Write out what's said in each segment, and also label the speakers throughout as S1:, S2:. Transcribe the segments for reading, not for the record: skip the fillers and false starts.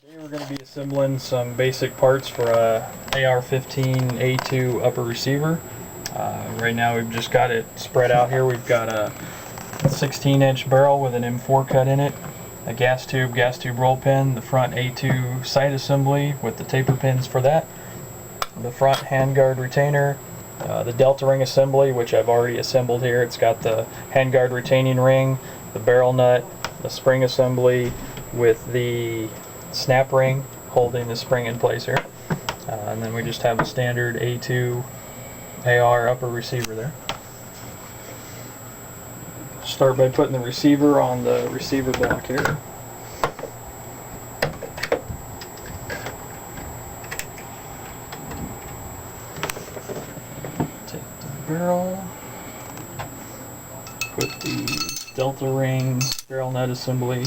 S1: Today we're going to be assembling some basic parts for a AR15 A2 upper receiver. Right now we've just got it spread out here. We've got a 16-inch barrel with an M4 cut in it, a gas tube roll pin, the front A2 sight assembly with the taper pins for that, the front handguard retainer, the delta ring assembly, which I've already assembled here. It's got the handguard retaining ring, the barrel nut, the spring assembly with the snap ring holding the spring in place here. And then we just have a standard A2 AR upper receiver there. Start by putting the receiver on the receiver block here. Take the barrel, put the delta ring barrel nut assembly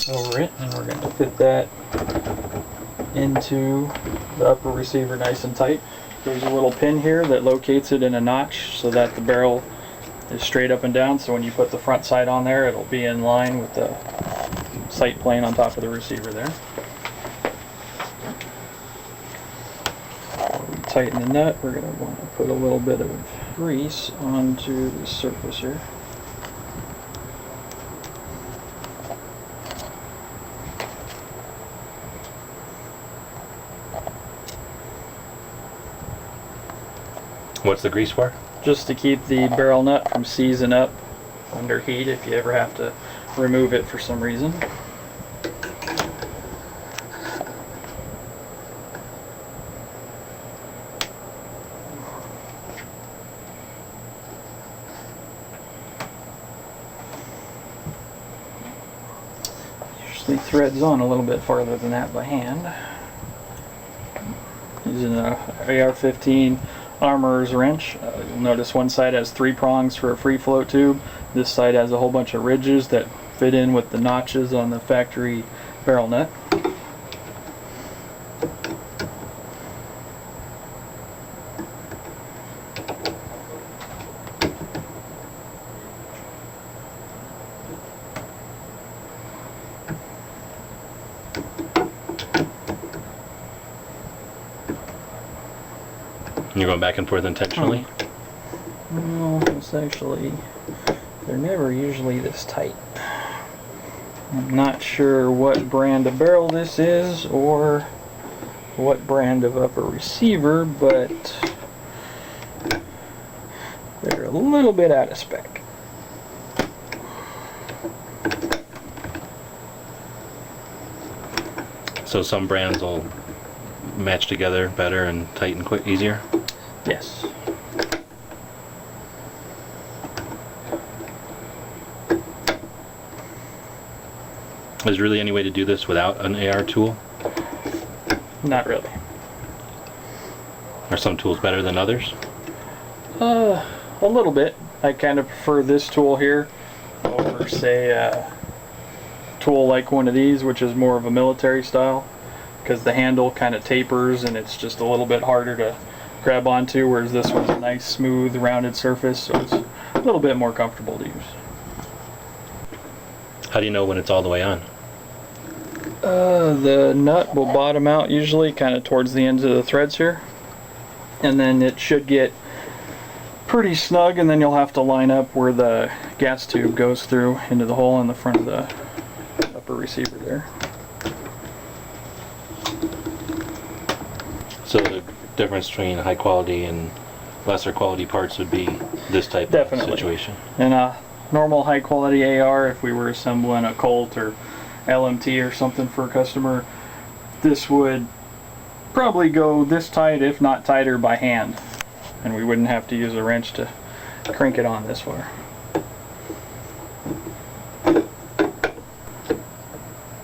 S1: over it, and we're going to fit that into the upper receiver nice and tight. There's a little pin here that locates it in a notch so that the barrel is straight up and down, so when you put the front sight on there it'll be in line with the sight plane on top of the receiver there. Tighten the nut. We're going to want to put a little bit of grease onto the surface here.
S2: What's the grease for?
S1: Just to keep the barrel nut from seizing up under heat if you ever have to remove it for some reason. Usually threads on a little bit farther than that by hand. Using a AR15 armorer's wrench. You'll notice one side has 3 prongs for a free float tube. This side has a whole bunch of ridges that fit in with the notches on the factory barrel nut.
S2: You're going back and forth intentionally?
S1: No, it's actually, they're never usually this tight. I'm not sure what brand of barrel this is or what brand of upper receiver, but they're a little bit out of spec.
S2: So some brands will match together better and tighten quick, easier?
S1: Yes.
S2: Is there really any way to do this without an AR tool?
S1: Not really.
S2: Are some tools better than others?
S1: A little bit. I kind of prefer this tool here over, say, a tool like one of these, which is more of a military style, because the handle kind of tapers and it's just a little bit harder to grab onto, whereas this one's a nice, smooth, rounded surface, so it's a little bit more comfortable to use.
S2: How do you know when it's all the way on?
S1: The nut will bottom out usually kind of towards the ends of the threads here, and then it should get pretty snug, and then you'll have to line up where the gas tube goes through into the hole in the front of the upper receiver there.
S2: So the difference between high quality and lesser quality parts would be this type
S1: Definitely.
S2: of situation?
S1: In a normal high quality AR, if we were assembling a Colt or LMT or something for a customer, this would probably go this tight, if not tighter, by hand, and we wouldn't have to use a wrench to crank it on this far.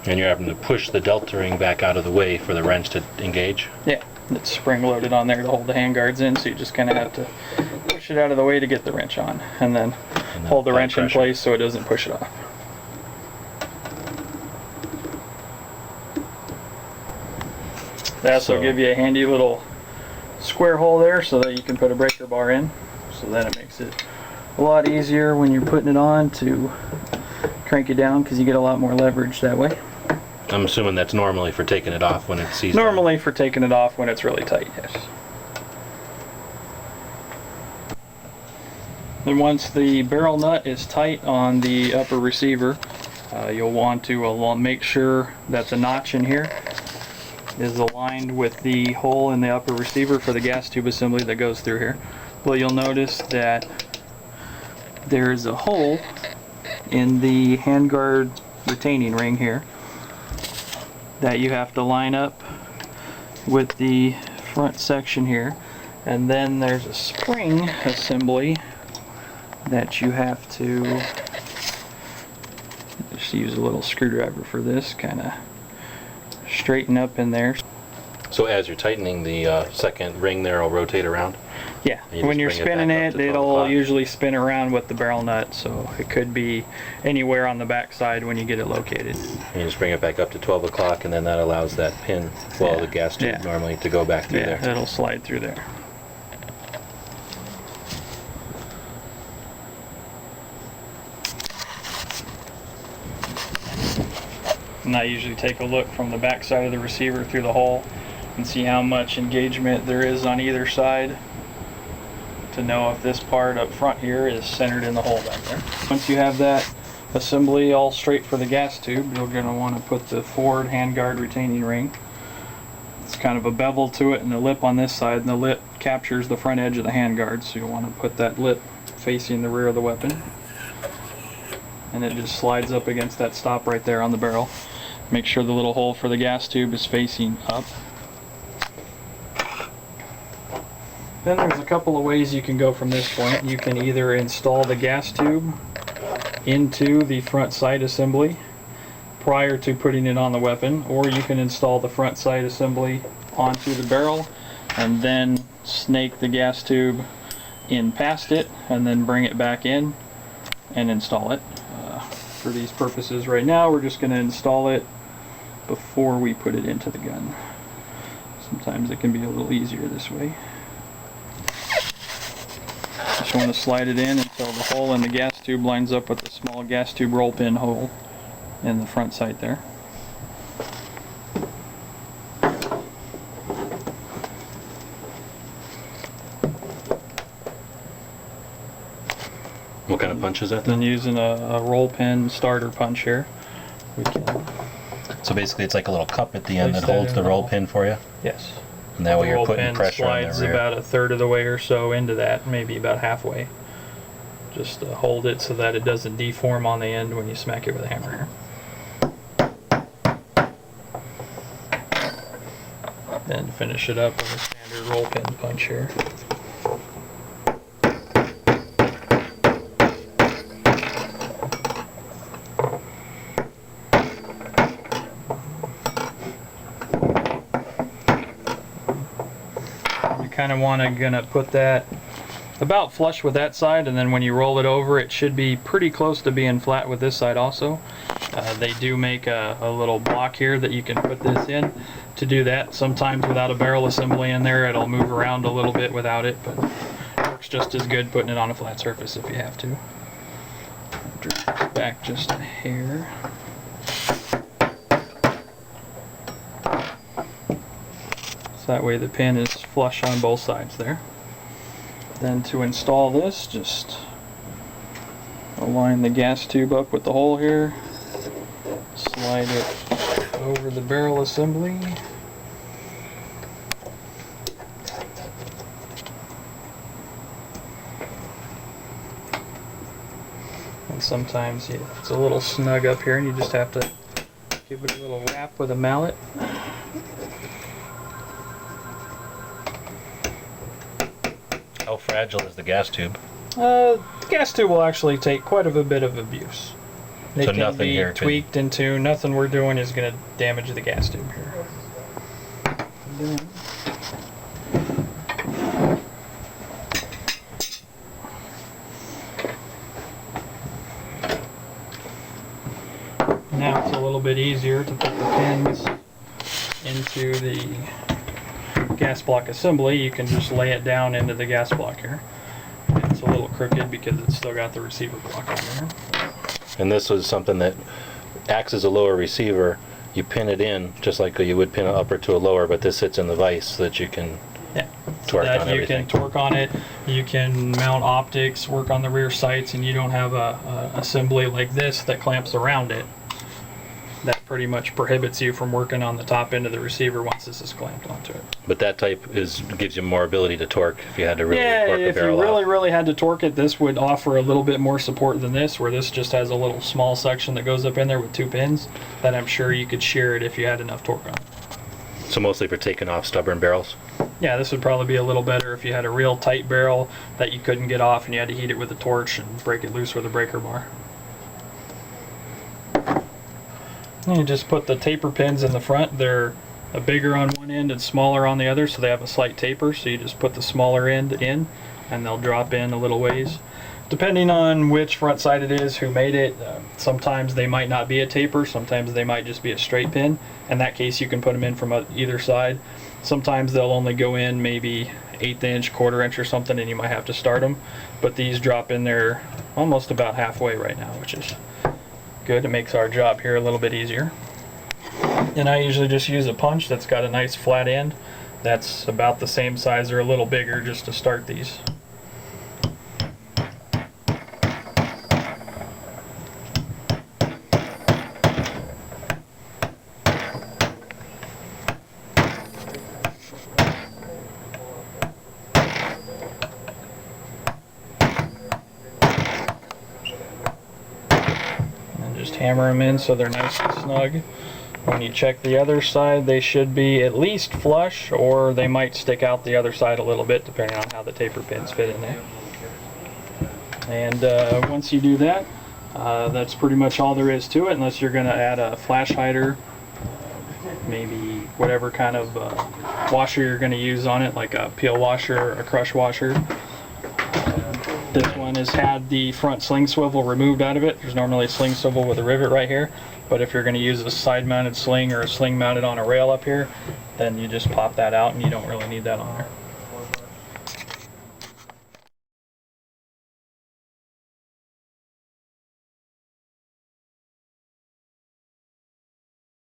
S2: And you're having to push the delta ring back out of the way for the wrench to engage?
S1: Yeah, it's spring loaded on there to hold the handguards in, so you just kind of have to push it out of the way to get the wrench on, and then hold the wrench in place so it doesn't push it off. They also give you a handy little square hole there so that you can put a breaker bar in, so then it makes it a lot easier when you're putting it on to crank it down, because you get a lot more leverage that way.
S2: I'm assuming that's normally for taking it off when it's seasonal.
S1: Normally for taking it off when it's really tight, yes. Then once the barrel nut is tight on the upper receiver, you'll want to make sure that the notch in here is aligned with the hole in the upper receiver for the gas tube assembly that goes through here. Well, you'll notice that there's a hole in the handguard retaining ring here that you have to line up with the front section here, and then there's a spring assembly that you have to just use a little screwdriver for this, kind of straighten up in there.
S2: So as you're tightening, the second ring there will rotate around?
S1: Yeah,
S2: You
S1: when you're
S2: just bring
S1: spinning
S2: it back up to 12
S1: it'll
S2: o'clock.
S1: usually spin around with the barrel nut, so it could be anywhere on the back side when you get it located.
S2: You just bring it back up to 12 o'clock, and then that allows that pin, well,
S1: Yeah.
S2: the gas tube
S1: Yeah.
S2: normally, to go back through
S1: Yeah,
S2: there.
S1: it'll slide through there. And I usually take a look from the back side of the receiver through the hole and see how much engagement there is on either side to know if this part up front here is centered in the hole back there. Once you have that assembly all straight for the gas tube, you're going to want to put the forward handguard retaining ring. It's kind of a bevel to it and a lip on this side, and the lip captures the front edge of the handguard, so you'll want to put that lip facing the rear of the weapon. And it just slides up against that stop right there on the barrel. Make sure the little hole for the gas tube is facing up. Then there's a couple of ways you can go from this point. You can either install the gas tube into the front sight assembly prior to putting it on the weapon, or you can install the front sight assembly onto the barrel and then snake the gas tube in past it and then bring it back in and install it. For these purposes right now, we're just going to install it before we put it into the gun. Sometimes it can be a little easier this way. Just want to slide it in until the hole in the gas tube lines up with the small gas tube roll pin hole in the front sight there.
S2: What kind of punch is that then?
S1: Then using a roll pin starter punch here, we can,
S2: So basically it's like a little cup at the end
S1: Place
S2: that
S1: that
S2: holds
S1: in
S2: the
S1: the
S2: roll
S1: hole.
S2: pin for you?
S1: yes.
S2: And that way
S1: The
S2: you're
S1: roll
S2: putting
S1: pin
S2: pressure on
S1: slides
S2: the rear.
S1: about a third of the way or so into that, maybe about halfway. Just hold it so that it doesn't deform on the end when you smack it with a hammer here. Then finish it up with a standard roll pin punch here. You kind of gonna put that about flush with that side, and then when you roll it over, it should be pretty close to being flat with this side also. They do make a little block here that you can put this in to do that. Sometimes without a barrel assembly in there, it'll move around a little bit without it, but it works just as good putting it on a flat surface if you have to. Drift this back just a hair. So that way the pin is flush on both sides there. Then to install this, just align the gas tube up with the hole here, slide it over the barrel assembly, and sometimes it's a little snug up here and you just have to give it a little wrap with a mallet.
S2: How fragile is the gas tube?
S1: The gas tube will actually take quite a bit of abuse. It
S2: So
S1: can
S2: nothing
S1: be
S2: here can-
S1: tweaked into, nothing we're doing is going to damage the gas tube here. Now it's a little bit easier to put the pins into the gas block assembly. You can just lay it down into the gas block here. It's a little crooked because it's still got the receiver block on there.
S2: And this was something that acts as a lower receiver you pin it in just like you would pin an upper to a lower, but this sits in the vise so that you can torque on everything.
S1: You can torque on it, you can mount optics, work on the rear sights, and you don't have a assembly like this that clamps around it. That pretty much prohibits you from working on the top end of the receiver once this is clamped onto it.
S2: But that type gives you more ability to torque if you had to really torque the barrel off.
S1: Yeah, if you really had to torque it, this would offer a little bit more support than this, where this just has a little small section that goes up in there with 2 pins that I'm sure you could shear it if you had enough torque on it.
S2: So mostly for taking off stubborn barrels?
S1: Yeah, this would probably be a little better if you had a real tight barrel that you couldn't get off and you had to heat it with a torch and break it loose with a breaker bar. And you just put the taper pins in the front. They're bigger on one end and smaller on the other, so they have a slight taper. So you just put the smaller end in and they'll drop in a little ways. Depending on which front side it is, who made it, sometimes they might not be a taper, sometimes they might just be a straight pin. In that case, you can put them in from either side. Sometimes they'll only go in maybe 1/8 inch, 1/4 inch or something, and you might have to start them. But these drop in there almost about halfway right now, which is good. It makes our job here a little bit easier. And I usually just use a punch that's got a nice flat end that's about the same size or a little bigger just to start these. Just hammer them in so they're nice and snug. When you check the other side, they should be at least flush, or they might stick out the other side a little bit depending on how the taper pins fit in there. And once you do that, that's pretty much all there is to it, unless you're going to add a flash hider, maybe whatever kind of washer you're going to use on it, like a peel washer or a crush washer. This one has had the front sling swivel removed out of it. There's normally a sling swivel with a rivet right here, but if you're going to use a side-mounted sling or a sling mounted on a rail up here, then you just pop that out and you don't really need that on there.